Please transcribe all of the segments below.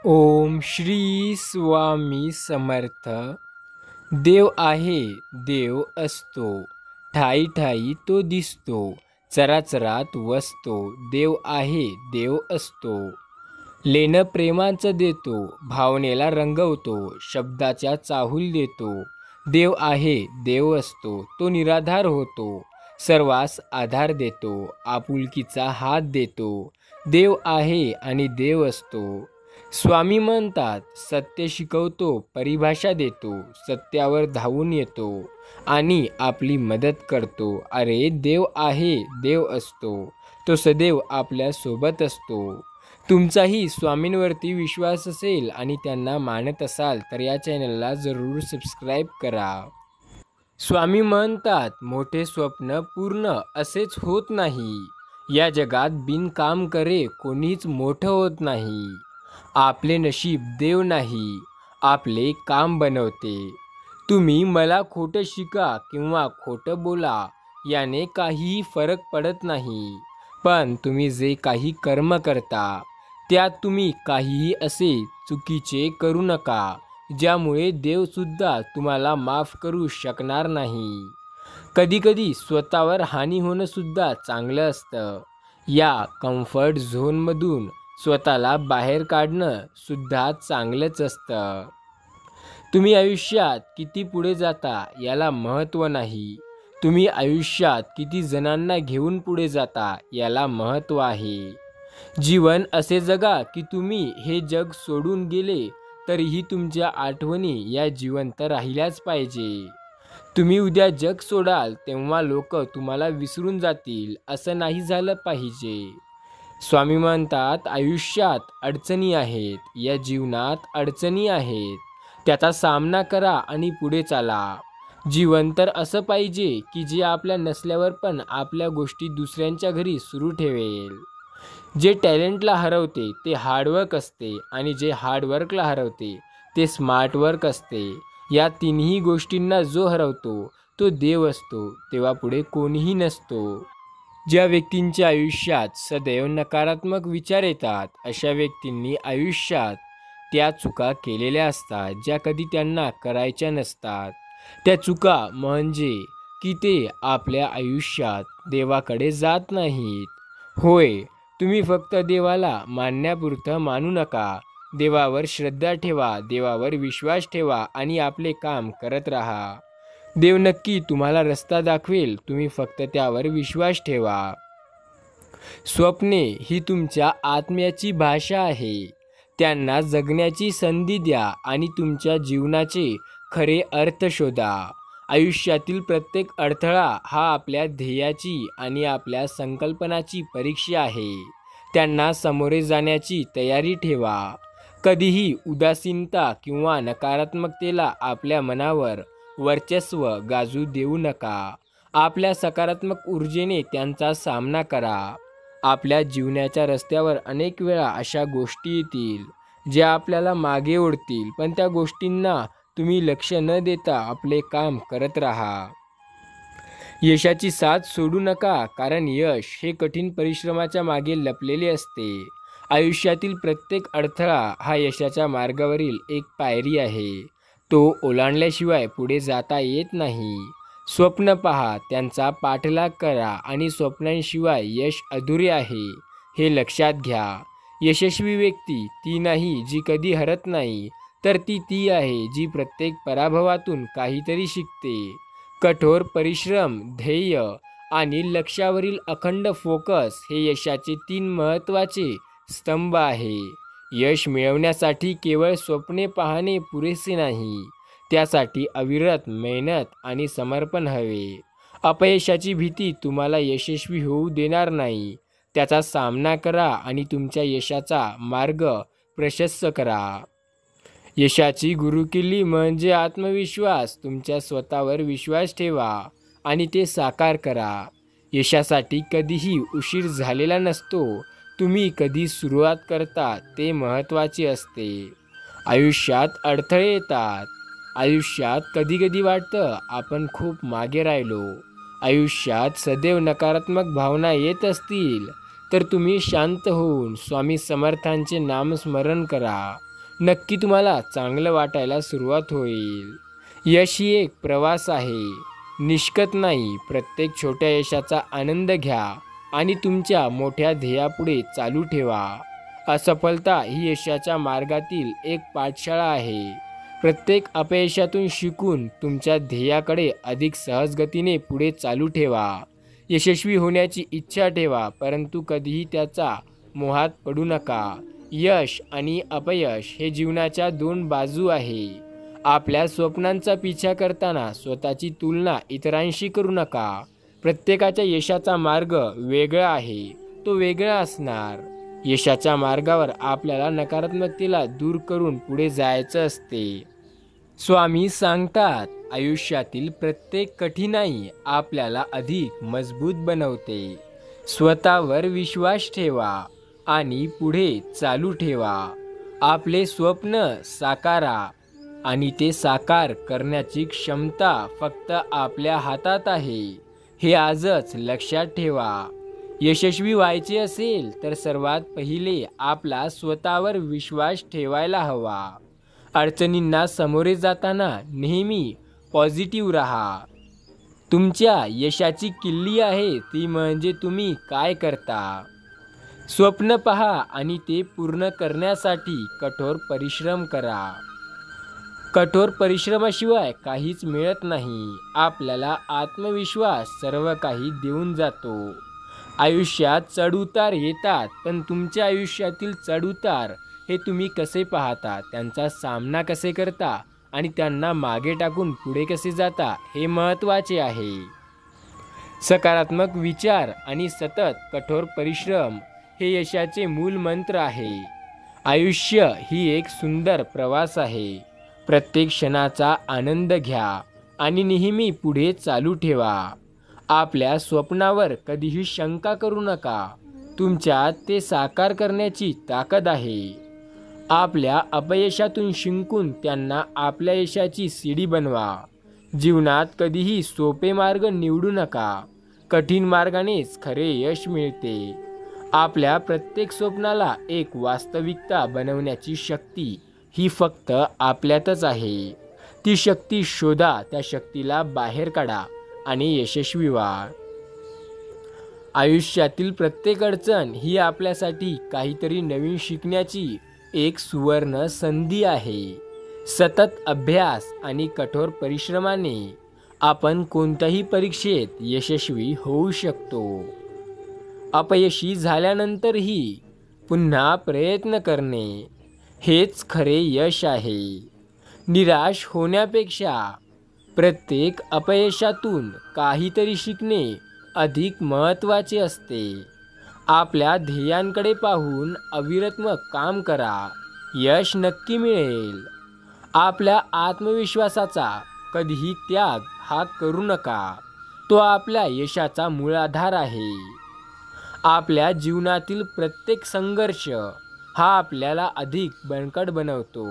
ओम श्री स्वामी समर्थ. देव आहे, देव असतो, ठाई ठाई तो दिसतो, चराचरात वसतो. देव आहे, देव असतो, लेणं प्रेमाचं देतो, भावनेला रंगवतो, शब्दाच्या चाहूल देतो. देव आहे, देव असतो, तो निराधार होतो, सर्वांस आधार देतो, आपुलकीचा हात देतो. देव आहे आणि देव असतो. स्वामी म्हणतात, सत्य शिकवतो, परिभाषा देतो, सत्यावर धावून येतो आणि आपली मदत करतो. अरे देव आहे, देव असतो, तो सदैव आपल्या सोबत असतो. तुमचाही स्वामींवरती विश्वास असेल आणि त्यांना मानत असाल तर या चॅनलला जरूर सबस्क्राईब करा. स्वामी म्हणतात, मोठे स्वप्न पूर्ण असेच होत नाही. या जगात बिनकाम करे कोणीच मोठं होत नाही. आपले नशीब देव नाही, आपले काम बनवते. तुम्ही मला खोटं शिका किंवा खोटं बोला, याने काहीही फरक पडत नाही. पण तुम्ही जे काही कर्म करता त्यात तुम्ही काहीही असे चुकीचे करू नका, ज्यामुळे देवसुद्धा तुम्हाला माफ करू शकणार नाही. कधीकधी स्वतःवर हानी होणं सुद्धा चांगलं असतं. या कम्फर्ट झोनमधून स्वतःला बाहेर काढणं सुद्धा चांगलंच असतं. तुम्ही आयुष्यात किती पुढे जाता याला महत्त्व नाही, तुम्ही आयुष्यात किती जणांना घेऊन पुढे जाता याला महत्त्व आहे. जीवन असे जगा की तुम्ही हे जग सोडून गेले तरीही तुमच्या आठवणी या जिवंत राहिल्याच पाहिजे. तुम्ही उद्या जग सोडाल तेव्हा लोक तुम्हाला विसरून जातील, असं नाही झालं पाहिजे. स्वामी म्हणतात, आयुष्यात अडचणी आहेत, या जीवनात अडचणी आहेत, त्याचा सामना करा आणि पुढे चाला. जीवन तर असं पाहिजे की जे आपल्या नसल्यावर पण आपल्या गोष्टी दुसऱ्यांच्या घरी सुरू ठेवेल. जे टॅलेंटला हरवते ते हार्डवर्क असते आणि जे हार्डवर्कला हरवते ते स्मार्टवर्क असते. या तिन्ही गोष्टींना जो हरवतो तो देव असतो, तेव्हा पुढे कोणीही नसतो. ज्या व्यक्तींच्या आयुष्यात सदैव नकारात्मक विचार येतात अशा व्यक्तींनी आयुष्यात त्या चुका केलेल्या असतात ज्या कधी त्यांना करायच्या नसतात. त्या चुका म्हणजे की ते आपल्या आयुष्यात देवाकडे जात नाहीत. होय, तुम्ही फक्त देवाला मानण्यापुरतं मानू नका. देवावर श्रद्धा ठेवा, देवावर विश्वास ठेवा आणि आपले काम करत राहा. देव नक्की तुम्हाला रस्ता दाखवेल, तुम्ही फक्त त्यावर विश्वास ठेवा. स्वप्ने ही तुमच्या आत्म्याची भाषा आहे. त्यांना जगण्याची संधी द्या आणि तुमच्या जीवनाचे खरे अर्थ शोधा. आयुष्यातील प्रत्येक अडथळा हा आपल्या ध्येयाची आणि आपल्या संकल्पनाची परीक्षा आहे. त्यांना सामोरे जाण्याची तयारी ठेवा. कधीही उदासीनता किंवा नकारात्मकतेला आपल्या मनावर वर्चस्व गाजू देऊ नका. आपल्या सकारात्मक ऊर्जेने त्यांचा सामना करा. आपल्या जीवनाच्या रस्त्यावर अनेक वेळा अशा गोष्टी येतील ज्या आपल्याला मागे ओढतील, पण त्या गोष्टींना तुम्ही लक्ष न देता आपले काम करत राहा. यशाची साथ सोडू नका, कारण यश हे कठीण परिश्रमाच्या मागे लपलेले असते. आयुष्यातील प्रत्येक अडथळा हा यशाच्या मार्गावरील एक पायरी आहे. तो ओलांडल्याशिवाय पुढे जाता येत नाही. स्वप्न पहा, त्यांचा पाठलाग करा आणि स्वप्नांशिवाय यश अधुरे आहे हे लक्षात घ्या. यशस्वी व्यक्ती ती नाही जी कधी हरत नाही, तर ती आहे जी प्रत्येक पराभवातून काहीतरी शिकते. कठोर परिश्रम, ध्येय आणि लक्ष्यावरील अखंड फोकस हे यशाचे 3 महत्त्वाचे स्तंभ आहे. यश मिळवण्यासाठी केवळ स्वप्ने पाहणे पुरेसे नाही, त्यासाठी अविरत मेहनत आणि समर्पण हवे. अपयशाची भीती तुम्हाला यशस्वी होऊ देणार नाही. त्याचा सामना करा आणि तुमच्या यशाचा मार्ग प्रशस्त करा. यशाची गुरुकिल्ली म्हणजे आत्मविश्वास. तुमच्या स्वतःवर विश्वास ठेवा आणि ते साकार करा. यशासाठी कधीही उशीर झालेला नसतो. तुम्ही कधी सुरुवात करता ते महत्त्वाचे असते. आयुष्यात अडथळे येतात. आयुष्यात कधीकधी वाटतं आपण खूप मागे राहिलो. आयुष्यात सदैव नकारात्मक भावना येत असतील तर तुम्ही शांत होऊन स्वामी समर्थांचे नामस्मरण करा. नक्की तुम्हाला चांगलं वाटायला सुरुवात होईल. यश ही एक प्रवास आहे, निष्कत नाही. प्रत्येक छोट्या यशाचा आनंद घ्या आणि तुमच्या मोठ्या ध्येयापुढे चालू ठेवा. असफलता ही यशाच्या मार्गातील एक पाठशाळा आहे. प्रत्येक अपयशातून शिकून तुमच्या ध्येयाकडे अधिक सहज गतीने पुढे चालू ठेवा. यशस्वी होण्याची इच्छा ठेवा, परंतु कधीही त्याचा मोहात पडू नका. यश आणि अपयश हे जीवनाच्या दोन बाजू आहे. आपल्या स्वप्नांचा पिछा करताना स्वतःची तुलना इतरांशी करू नका. प्रत्येकाच्या यशाचा मार्ग वेगळा आहे, तो वेगळा असणार. यशाच्या मार्गावर आपल्याला नकारात्मकतेला दूर करून पुढे जायचं असते. स्वामी सांगतात, आयुष्यातील प्रत्येक कठीणाई आपल्याला अधिक मजबूत बनवते. स्वतःवर विश्वास ठेवा आणि पुढे चालू ठेवा. आपले स्वप्न साकारा आणि ते साकार करण्याची क्षमता फक्त आपल्या हातात आहे, हे आजच लक्षात ठेवा. यशस्वी व्हायचे असेल तर सर्वात पहिले आपला स्वतःवर विश्वास ठेवायला हवा. अडचणींना सामोरे जाताना नेहमी पॉझिटिव्ह राहा. तुमच्या यशाची किल्ली आहे ती म्हणजे तुम्ही काय करता. स्वप्न पहा आणि ते पूर्ण करण्यासाठी कठोर परिश्रम करा. कठोर परिश्रमाशिवाय काहीच मिळत नाही. आपल्याला आत्मविश्वास सर्व काही देऊन जातो. आयुष्यात चढउतार येतात, पण तुमच्या आयुष्यातील चढउतार हे तुम्ही कसे पाहता, त्यांचा सामना कसे करता आणि त्यांना मागे टाकून पुढे कसे जाता, हे महत्त्वाचे आहे. सकारात्मक विचार आणि सतत कठोर परिश्रम हे यशाचे मूल मंत्र आहे. आयुष्य ही एक सुंदर प्रवास आहे. प्रत्येक क्षणाचा आनंद घ्या आणि नेहमी पुढे चालू ठेवा. आपल्या स्वप्नावर कधीही शंका करू नका. तुमच्यात ते साकार करण्याची ताकद आहे. आपल्या अपयशातून शिकून त्यांना आपल्या यशाची सीडी बनवा. जीवनात कधीही सोपे मार्ग निवडू नका. कठीण मार्गानेच खरे यश मिळते. आपल्या प्रत्येक स्वप्नाला एक वास्तविकता बनवण्याची शक्ती ही फक्त आपल्यातच आहे. ती शक्ती शोधा, त्या शक्तीला बाहेर काढा आणि यशस्वी व्हा. आयुष्यातील प्रत्येक अडचण ही आपल्यासाठी काहीतरी नवीन शिकण्याची एक सुवर्ण संधी आहे. सतत अभ्यास आणि कठोर परिश्रमाने आपण कोणत्याही परीक्षेत यशस्वी होऊ शकतो. अपयशी झाल्यानंतरही पुन्हा प्रयत्न करणे हेच खरे यश आहे. निराश होण्यापेक्षा प्रत्येक अपयशातून काहीतरी शिकणे अधिक महत्त्वाचे असते. आपल्या ध्येयांकडे पाहून अविरत काम करा, यश नक्की मिळेल. आपल्या आत्मविश्वासाचा कधीही त्याग हा करू नका. तो आपल्या यशाचा मूळ आधार आहे. आपल्या जीवनातील प्रत्येक संघर्ष हा आपल्याला अधिक बळकट बनवतो.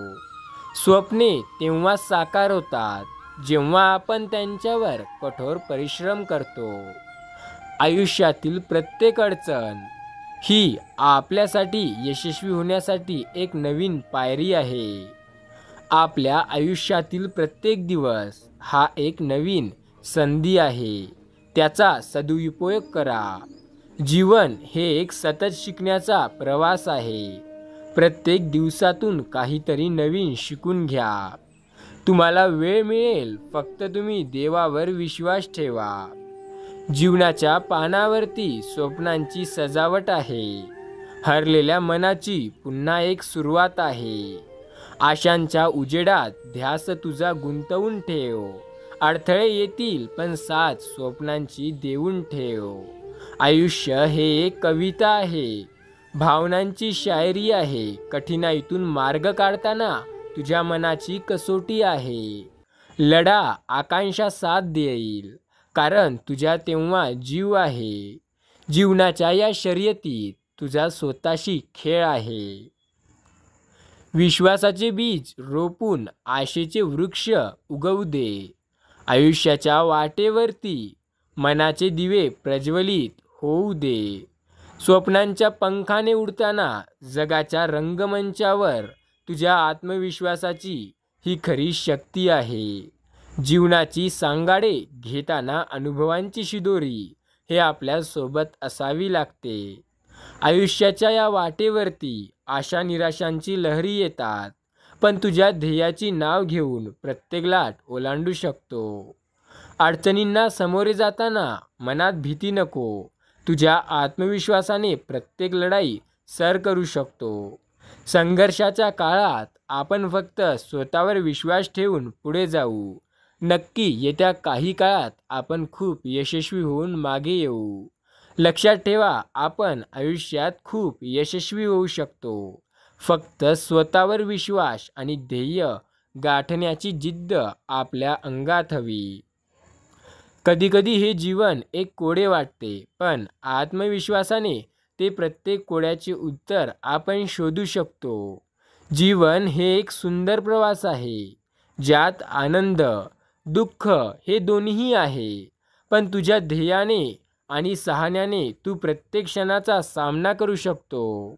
स्वप्ने तेव्हा साकार होतात जेव्हा आपण त्यांच्यावर कठोर परिश्रम करतो. आयुष्यातील प्रत्येक अडचण ही आपल्यासाठी यशस्वी होण्यासाठी एक नवीन पायरी आहे. आपल्या आयुष्यातील प्रत्येक दिवस हा एक नवीन संधी आहे. त्याचा सदुपयोग करा. जीवन हे एक सतत शिकण्याचा प्रवास आहे. प्रत्येक दिवसातून काहीतरी नवीन शिकून घ्या. तुम्हाला वेळ मिळेल, फक्त तुम्ही देवावर विश्वास ठेवा. जीवनाच्या पानावरती स्वप्नांची सजावट आहे. हरलेल्या मनाची पुन्हा एक सुरुवात आहे. आशांच्या उजेडात ध्यास तुझा गुंतवून ठेव. अडथळे येतील, पण साथ स्वप्नांची देऊन ठेव. आयुष्य हे एक कविता आहे, भावनांची शायरी आहे. कठीणाईतून मार्ग काढताना तुझ्या मनाची कसोटी आहे. लढा, आकांक्षा साथ देईल, कारण तुझ्या तेव्हा जीव आहे. जीवनाच्या या शर्यतीत तुझा स्वतःशी खेळ आहे. विश्वासाचे बीज रोपून आशेचे वृक्ष उगवू दे. आयुष्याच्या वाटेवरती मनाचे दिवे प्रज्वलित होऊ दे. स्वप्नांच्या पंखाने उडताना जगाच्या रंगमंचावर तुझ्या आत्मविश्वासाची ही खरी शक्ती आहे. जीवनाची सांगाडे घेताना अनुभवांची शिदोरी हे आपल्यासोबत असावी लागते. आयुष्याच्या या वाटेवरती आशा निराशांची लहरी येतात, पण तुझ्या ध्येयाची नाव घेऊन प्रत्येक लाट ओलांडू शकतो. अडचणींना सामोरे जाताना मनात भीती नको. तुझ्या आत्मविश्वासाने प्रत्येक लढाई सर करू शकतो. संघर्षाच्या काळात आपण फक्त स्वतःवर विश्वास ठेवून पुढे जाऊ. नक्की येत्या काही काळात आपण खूप यशस्वी होऊन मागे येऊ. लक्षात ठेवा, आपण आयुष्यात खूप यशस्वी होऊ शकतो. फक्त स्वतःवर विश्वास आणि ध्येय गाठण्याची जिद्द आपल्या अंगात हवी. कधीकधी हे जीवन एक कोडे वाटते, पण आत्मविश्वासाने ते प्रत्येक कोड्याचे उत्तर आपण शोधू शकतो. जीवन हे एक सुंदर प्रवास आहे, ज्यात आनंद, दुःख हे दोन्हीही आहे. पण तुझ्या ध्येयाने आणि साहण्याने तू प्रत्येक क्षणाचा सामना करू शकतो.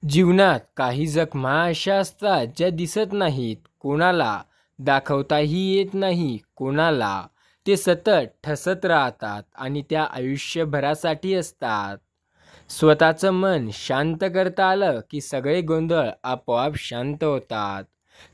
जीवनात काही जखमा अशा असतात ज्या दिसत नाहीत, कोणाला दाखवताही येत नाही कोणाला. ते सतत ठसत राहतात आणि त्या आयुष्यभरासाठी असतात. स्वतःचं मन शांत करता आलं की सगळे गोंधळ आपोआप शांत होतात.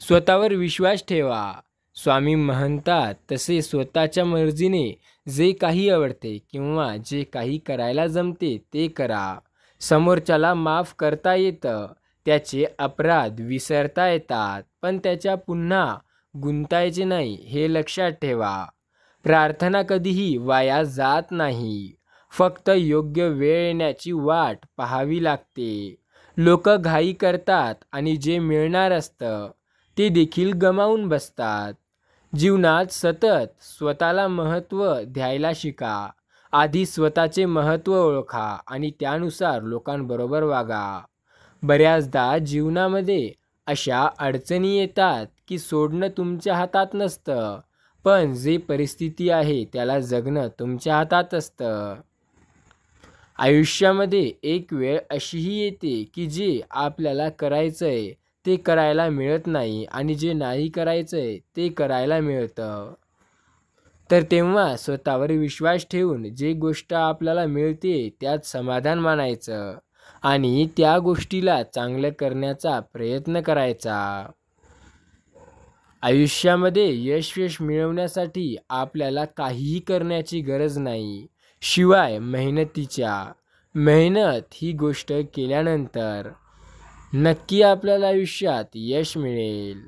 स्वतःवर विश्वास ठेवा. स्वामी म्हणतात तसे स्वतःच्या मर्जीने जे काही आवडते किंवा जे काही करायला जमते ते करा. समोरच्याला माफ करता येतं, त्याचे अपराध विसरता येतात, पण त्याच्या पुन्हा गुंतायचे नाही हे लक्षात ठेवा. प्रार्थना कधीही वाया जात नाही. फक्त योग्य वेळ येण्याची वाट पाहावी लागते. लोक घाई करतात आणि जे मिळणार असतं ते देखील गमावून बसतात. जीवनात सतत स्वतःला महत्त्व द्यायला शिका. आधी स्वतःचे महत्त्व ओळखा आणि त्यानुसार लोकांबरोबर वागा. बऱ्याचदा जीवनामध्ये अशा अडचणी येतात की सोडणं तुमच्या हातात नसतं, पण जे परिस्थिती आहे त्याला जगणं तुमच्या हातात असतं. आयुष्यामध्ये एक वेळ अशीही येते की जे आपल्याला करायचंय ते करायला मिळत नाही आणि जे नाही करायचंय ते करायला मिळतं. तर तेव्हा स्वतःवर विश्वास ठेवून जे गोष्ट आपल्याला मिळते त्यात समाधान मानायचं आणि त्या गोष्टीला चांगलं करण्याचा प्रयत्न करायचा. आयुष्यामध्ये यश मिळवण्यासाठी आपल्याला काहीही करण्याची गरज नाही, शिवाय मेहनत ही गोष्ट केल्यानंतर नक्की आपल्याला आयुष्यात यश मिळेल.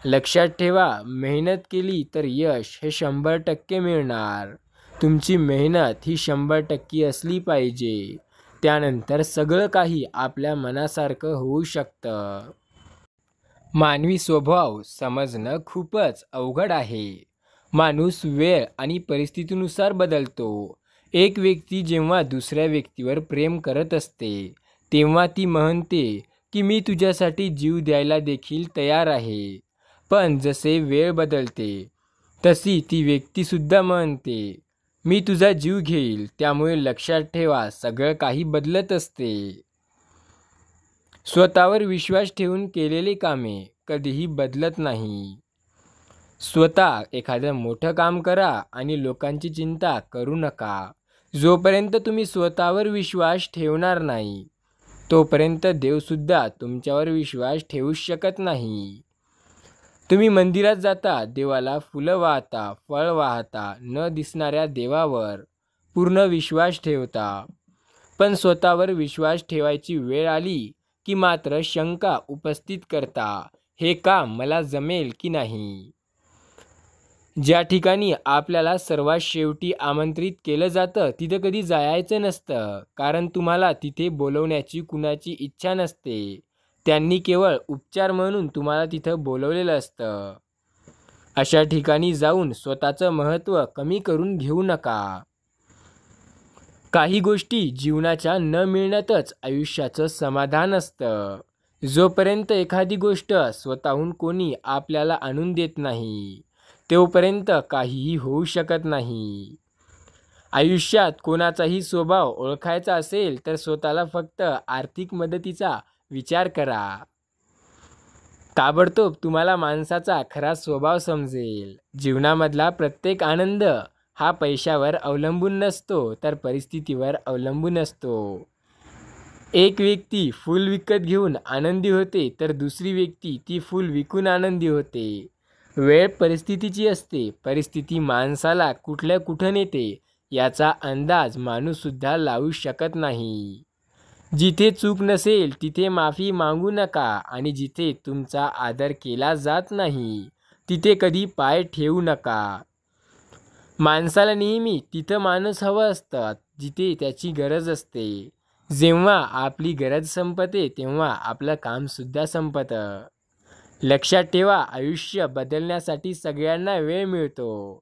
लक्षात ठेवा, मेहनत केली तर यश हे 100% मिळणार. तुमची मेहनत ही 100% असली पाहिजे. त्यानंतर सगळं काही आपल्या मनासारखं होऊ शकतं. मानवी स्वभाव समजणं खूपच अवघड आहे. माणूस वेळ आणि परिस्थितीनुसार बदलतो. एक व्यक्ती जेव्हा दुसऱ्या व्यक्तीवर प्रेम करत असते तेव्हा ती म्हणते की मी तुझ्यासाठी जीव द्यायला देखील तयार आहे. पण जसे वेळ बदलते तशी ती व्यक्तीसुद्धा म्हणते मी तुझा जीव घेईल. त्यामुळे लक्षात ठेवा, सगळं काही बदलत असते. स्वतःवर विश्वास ठेवून केलेली कामे कधीही बदलत नाही. स्वतः एखादं मोठं काम करा आणि लोकांची चिंता करू नका. जोपर्यंत तुम्ही स्वतःवर विश्वास ठेवणार नाही तोपर्यंत देवसुद्धा तुमच्यावर विश्वास ठेवू शकत नाही. तुम्ही मंदिरात जाता, देवाला फुलं वाहता, फळ वाहता, न दिसणाऱ्या देवावर पूर्ण विश्वास ठेवता. पण स्वतःवर विश्वास ठेवायची वेळ आली की मात्र शंका उपस्थित करता, हे काम मला जमेल की नाही. ज्या ठिकाणी आपल्याला सर्वात शेवटी आमंत्रित केलं जातं तिथं कधी जायचं नसतं, कारण तुम्हाला तिथे बोलवण्याची कुणाची इच्छा नसते. त्यांनी केवळ उपचार म्हणून तुम्हाला तिथं बोलवलेलं असतं. अशा ठिकाणी जाऊन स्वतःचं महत्त्व कमी करून घेऊ नका. काही गोष्टी जीवनाच्या न मिळण्यातच आयुष्याचं समाधान असतं. जोपर्यंत एखादी गोष्ट स्वतःहून कोणी आपल्याला आणून देत नाही तोपर्यंत काहीही होऊ शकत नाही. आयुष्यात कोणाचाही स्वभाव ओळखायचा असेल तर स्वतःला फक्त आर्थिक मदतीचा विचार करा. ताबडतोब तुम्हाला माणसाचा खरा स्वभाव समजेल. जीवनामधला प्रत्येक आनंद हा पैशावर अवलंबून नसतो, तर परिस्थितीवर अवलंबून असतो. एक व्यक्ती फूल विकत घेऊन आनंदी होते, तर दुसरी व्यक्ती ती फूल विकून आनंदी होते. वेळ परिस्थितीची असते. परिस्थिती माणसाला कुठं नेते याचा अंदाज माणूससुद्धा लावू शकत नाही. जिथे चूक नसेल तिथे माफी मागू नका आणि जिथे तुमचा आदर केला जात नाही तिथे कधी पाय ठेवू नका. माणसाला नेहमी तिथं माणूस हवं असतं जिथे त्याची गरज असते. जेव्हा आपली गरज संपते तेव्हा आपलं कामसुद्धा संपतं. लक्षात ठेवा, आयुष्य बदलण्यासाठी सगळ्यांना वेळ मिळतो,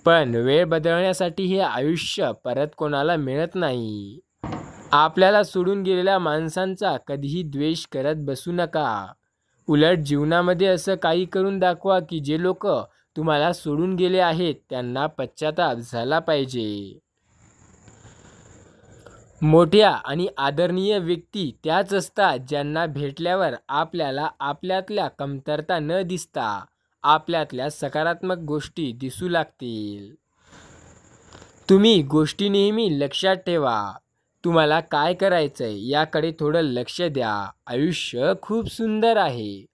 पण वेळ बदलण्यासाठी हे आयुष्य परत कोणाला मिळत नाही. आपल्याला सोडून गेलेल्या माणसांचा कधीही द्वेष करत बसू नका. उलट जीवनामध्ये असं काही करून दाखवा की जे लोक तुम्हाला सोडून गेले आहेत त्यांना पश्चाताप झाला पाहिजे. मोठ्या आणि आदरणीय व्यक्ती त्याच असतात ज्यांना भेटल्यावर आपल्याला आपल्यातल्या कमतरता न दिसता आपल्यातल्या सकारात्मक गोष्टी दिसू लागतील. तुम्ही गोष्टी नेहमी लक्षात ठेवा. तुम्हाला काय करायचंय याकडे थोडं लक्ष द्या. आयुष्य खूप सुंदर आहे.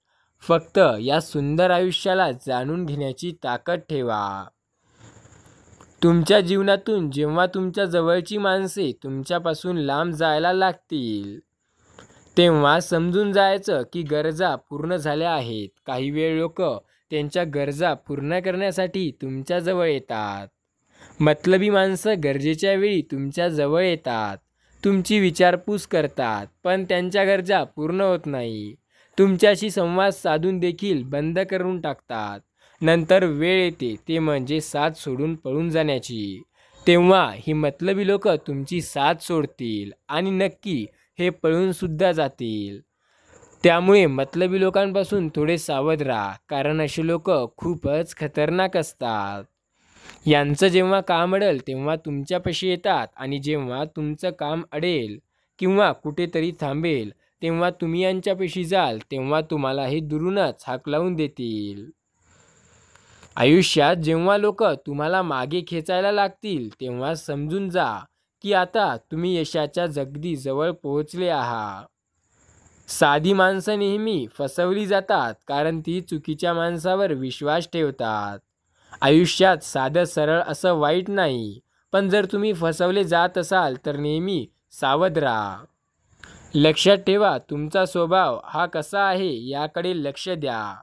फक्त या सुंदर आयुष्याला जाणून घेण्याची ताकद ठेवा. तुमच्या जीवनातून जेव्हा तुमच्या जवळची माणसे तुमच्यापासून लांब जायला लागतील तेव्हा समजून जायचं की गरजा पूर्ण झाल्या आहेत. काही वेळ लोक त्यांच्या गरजा पूर्ण करण्यासाठी तुमच्या जवळ येतात. मतलबी माणसं गरजेच्या वेळी तुमच्या जवळ येतात, तुमची विचारपूस करतात, पण त्यांच्या गरजा पूर्ण होत नाही. तुमच्याशी संवाद साधून देखील बंद करून टाकतात. नंतर वेळ येते ते म्हणजे साथ सोडून पळून जाण्याची. तेव्हा ही मतलबी लोक तुमची साथ सोडतील आणि नक्की हे पळून सुद्धा जातील. त्यामुळे मतलबी लोकांपासून थोडे सावध राहा, कारण असे लोक खूपच खतरनाक असतात. यांचं जेव्हा काम अडेल तेव्हा तुमच्यापाशी येतात आणि जेव्हा तुमचं काम अडेल किंवा कुठेतरी थांबेल तेव्हा तुम्ही यांच्यापाशी जाल तेव्हा तुम्हाला हे दुरूनच हाक लावून देतील. आयुष्यात जेव्हा लोक तुम्हाला मागे खेचायला लागतील तेव्हा समजून जा की आता तुम्ही यशाच्या अगदी जवळ पोहोचले आहात. साधी माणसं नेहमी फसवली जातात कारण ती चुकीच्या माणसावर विश्वास ठेवतात. आयुष्यात साधं सरळ असं वाईट नाही, पण जर तुम्ही फसवले जात असाल तर नेहमी सावध राहा. लक्षात ठेवा, तुमचा स्वभाव हा कसा आहे याकडे लक्ष द्या.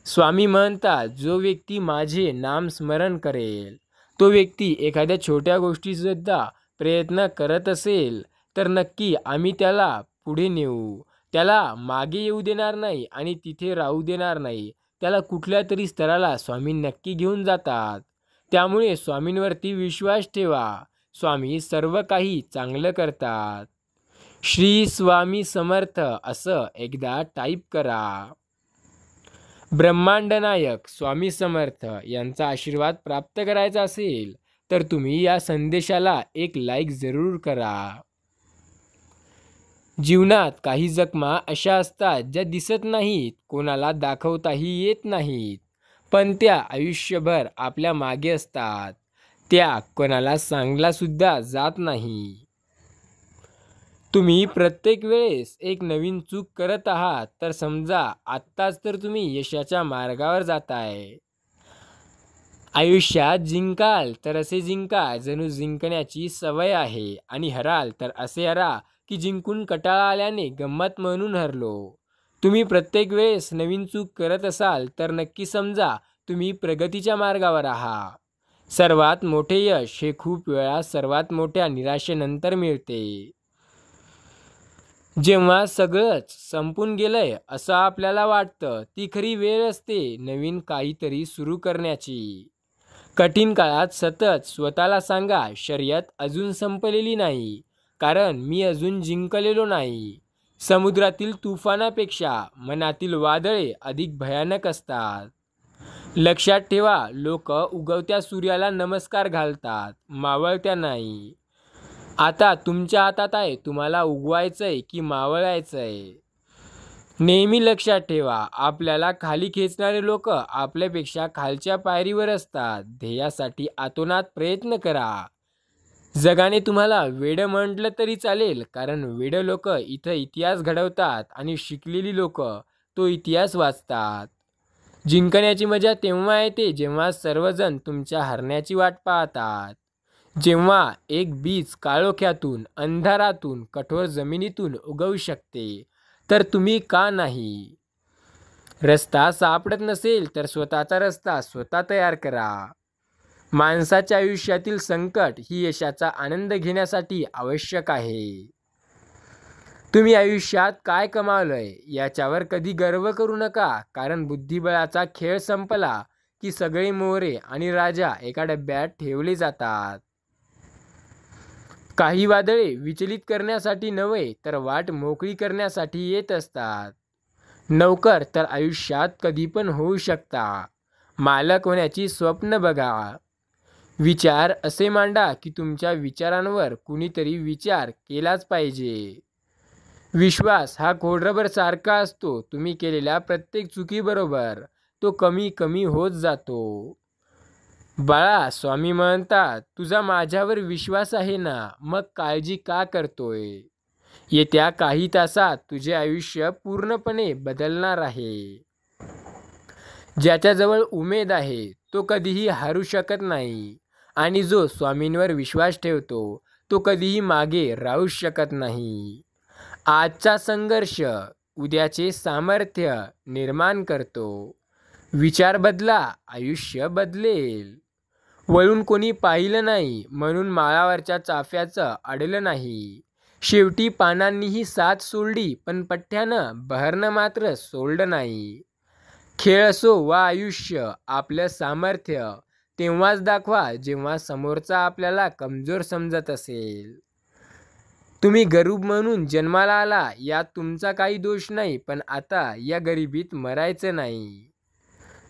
स्वामी म्हणतात, जो व्यक्ती माझे नाम स्मरण करेल, तो व्यक्ती एखाद्या छोट्या गोष्टीसुद्धा प्रयत्न करत असेल तर नक्की आम्ही त्याला पुढे नेऊ. त्याला मागे येऊ देणार नाही आणि तिथे राहू देणार नाही. त्याला कुठल्या तरी स्तराला स्वामी नक्की घेऊन जातात. त्यामुळे स्वामींवरती विश्वास ठेवा. स्वामी सर्व काही चांगलं करतात. श्री स्वामी समर्थ असं एकदा टाईप करा. ब्रह्मांड नायक स्वामी समर्थ यांचा आशीर्वाद प्राप्त करायचा असेल तर तुम्ही या संदेशाला एक लाईक जरूर करा. जीवनात काही जखमा अशा असतात ज्या दिसत नाहीत, कोणाला दाखवताही येत नाहीत, पण त्या आयुष्यभर आपल्या मागे असतात. त्या कोणाला सांगला सुद्धा जात नाही. तुम्ही प्रत्येक वेळेस एक नवीन चूक करत आहात तर समजा आत्ताच तर तुम्ही यशाच्या मार्गावर जाताय. आयुष्यात जिंकाल तर असे जिंका जणू जिंकण्याची सवय आहे आणि हराल तर असे हरा की जिंकून कंटाळा आल्याने गंमत म्हणून हरलो. तुम्ही प्रत्येक वेळेस नवीन चूक करत असाल तर नक्की समजा तुम्ही प्रगतीच्या मार्गावर आहात. सर्वात मोठे यश हे खूप वेळा सर्वात मोठ्या निराशेनंतर मिळते. जेव्हा सगळंच संपून गेलंय असं आपल्याला वाटतं ती खरी वेळ असते नवीन काहीतरी सुरू करण्याची. कठीण काळात सतत स्वतःला सांगा, शर्यत अजून संपलेली नाही, कारण मी अजून जिंकलेलो नाही. समुद्रातील तुफानापेक्षा मनातील वादळे अधिक भयानक असतात. लक्षात ठेवा, लोक उगवत्या सूर्याला नमस्कार घालतात, मावळत्या नाही. आता तुमच्या हातात आहे, तुम्हाला उगवायचंय की मावळायचंय. नेहमी लक्षात ठेवा, आपल्याला खाली खेचणारे लोक आपल्यापेक्षा खालच्या पायरीवर असतात. ध्येयासाठी आतोनात प्रयत्न करा. जगाने तुम्हाला वेडं म्हटलं तरी चालेल, कारण वेडं लोक इथं इतिहास घडवतात आणि शिकलेली लोक तो इतिहास वाचतात. जिंकण्याची मजा तेव्हा येते जेव्हा सर्वजण तुमच्या हरण्याची वाट पाहतात. जेव्हा एक बीज काळोख्यातून, अंधारातून, कठोर जमिनीतून उगवू शकते, तर तुम्ही का नाही? रस्ता सापडत नसेल तर स्वतःचा रस्ता स्वतः तयार करा. माणसाच्या आयुष्यातील संकट ही यशाचा आनंद घेण्यासाठी आवश्यक आहे. तुम्ही आयुष्यात काय कमावलंय याच्यावर कधी गर्व करू नका, कारण बुद्धिबळाचा खेळ संपला की सगळे मोहरे आणि राजा एका डब्यात ठेवले जातात. काही वादळे विचलित करण्यासाठी नव्हे, तर वाट मोकळी करण्यासाठी येत असतात. नोकर तर आयुष्यात कधी पण होऊ शकता. मालक होण्याची स्वप्न बघा. विचार असे मांडा की तुमच्या विचारांवर कुणीतरी विचार केलाच पाहिजे. विश्वास हा खोडरबर सारखा असतो. तुम्ही केलेल्या प्रत्येक चुकीबरोबर तो कमी कमी होत जातो. बाळा, स्वामी म्हणतात, तुझा माझ्यावर विश्वास आहे ना, मग काळजी का करतोय? येत्या काही तासात तुझे आयुष्य पूर्णपणे बदलणार आहे. ज्याच्याजवळ उमेद आहे तो कधीही हारू शकत नाही, आणि जो स्वामींवर विश्वास ठेवतो तो कधीही मागे राहू शकत नाही. आजचा संघर्ष उद्याचे सामर्थ्य निर्माण करतो. विचार बदला, आयुष्य बदलेल. वळून कोणी पाहिलं नाही म्हणून माळावरच्या चाफ्याचं अडलं नाही. शेवटी पानांनीही साथ सोडली, पण पठ्ठ्यानं बहरणं मात्र सोडलं नाही. खेळ असो वा आयुष्य, आपलं सामर्थ्य तेव्हाच दाखवा जेव्हा समोरचा आपल्याला कमजोर समजत असेल. तुम्ही गरीब म्हणून जन्माला आला यात तुमचा काही दोष नाही, पण आता या गरिबीत मरायचं नाही.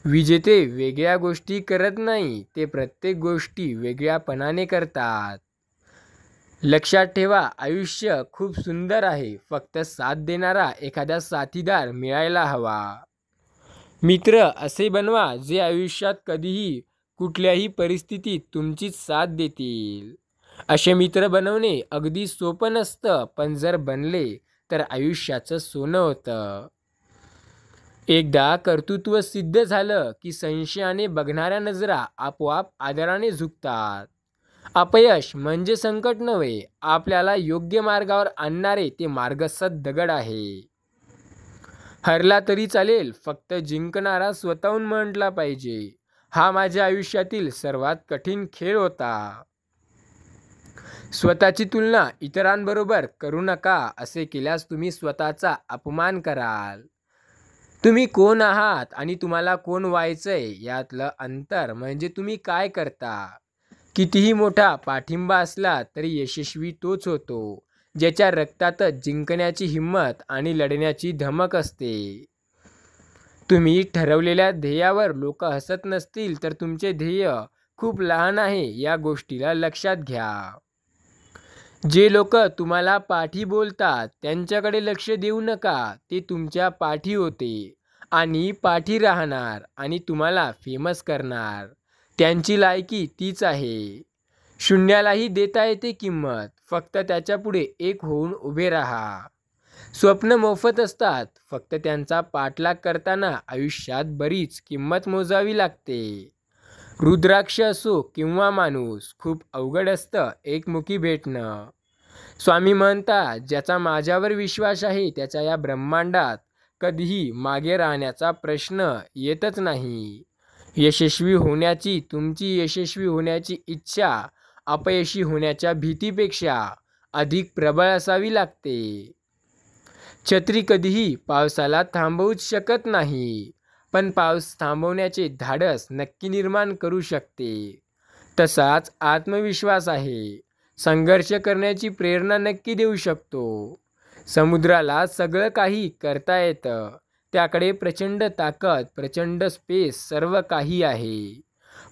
विजेते वेगळ्या गोष्टी करत नाही, ते प्रत्येक गोष्टी वेगळ्यापणाने करतात. लक्षात ठेवा, आयुष्य खूप सुंदर आहे, फक्त साथ देणारा एखादा साथीदार मिळायला हवा. मित्र असे बनवा जे आयुष्यात कधीही कुठल्याही परिस्थितीत तुमचीच साथ देतील. असे मित्र बनवणे अगदी सोपं नसतं, पण जर बनले तर आयुष्याचं सोनं होतं. एकदा कर्तृत्व सिद्ध झालं की संशयाने बघणाऱ्या नजरा आपोआप आदराने झुकतात. अपयश म्हणजे संकट नव्हे, आपल्याला योग्य मार्गावर आणणारे ते मार्गसत दगड आहे. हरला तरी चालेल, फक्त जिंकणारा स्वतःहून म्हटला पाहिजे, हा माझ्या आयुष्यातील सर्वात कठीण खेळ होता. स्वतःची तुलना इतरांबरोबर करू नका. असे केल्यास तुम्ही स्वतःचा अपमान कराल. तुम्ही कोण आहात आणि तुम्हाला कोण व्हायचंय यातलं अंतर म्हणजे तुम्ही काय करता. कितीही मोठा पाठिंबा असला तरी यशस्वी तोच होतो ज्याच्या रक्तातच जिंकण्याची हिंमत आणि लढण्याची धमक असते. तुम्ही ठरवलेल्या ध्येयावर लोक हसत नसतील तर तुमचे ध्येय खूप लहान आहे या गोष्टीला लक्षात घ्या. जे लोक तुम्हाला पाठी बोलतात त्यांच्याकडे लक्ष देऊ नका. ते तुमच्या पाठी होते आणि पाठी राहणार आणि तुम्हाला फेमस करणार. त्यांची लायकी तीच आहे. शून्यालाही देता येते किंमत, फक्त त्याच्यापुढे एक होऊन उभे राहा. स्वप्न मोफत असतात, फक्त त्यांचा पाठलाग करताना आयुष्यात बरीच किंमत मोजावी लागते. रुद्राक्ष असो किंवा माणूस, खूप अवघड असतं एकमुखी भेटणं. स्वामी म्हणतात, ज्याचा माझ्यावर विश्वास आहे त्याच्या या ब्रह्मांडात कधीही मागे राहण्याचा प्रश्न येतच नाही. यशस्वी होण्याची तुमची यशस्वी होण्याची इच्छा अपयशी होण्याच्या भीतीपेक्षा अधिक प्रबळ असावी लागते. छत्री कधीही पावसाला थांबवूच शकत नाही, पण पाऊस थांबवण्याचे धाडस नक्की निर्माण करू शकते. तसाच आत्मविश्वास आहे. संघर्ष करण्याची प्रेरणा नक्की देऊ शकतो. समुद्राला सगळं काही करता येतं, त्याकडे प्रचंड ताकद, प्रचंड स्पेस, सर्व काही आहे,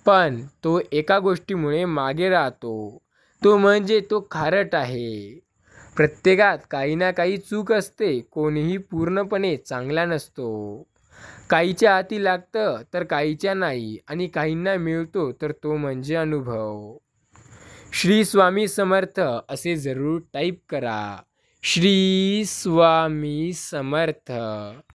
पण तो एका गोष्टीमुळे मागे राहतो, तो म्हणजे तो खारट आहे. प्रत्येकात काही ना काही चूक असते. कोणीही पूर्णपणे चांगला नसतो. काहीच्या हाती लागतं तर काहीच्या नाही, आणि काहींना मिळतो तर तो म्हणजे अनुभव. श्री स्वामी समर्थ असे जरूर टाईप करा. श्री स्वामी समर्थ.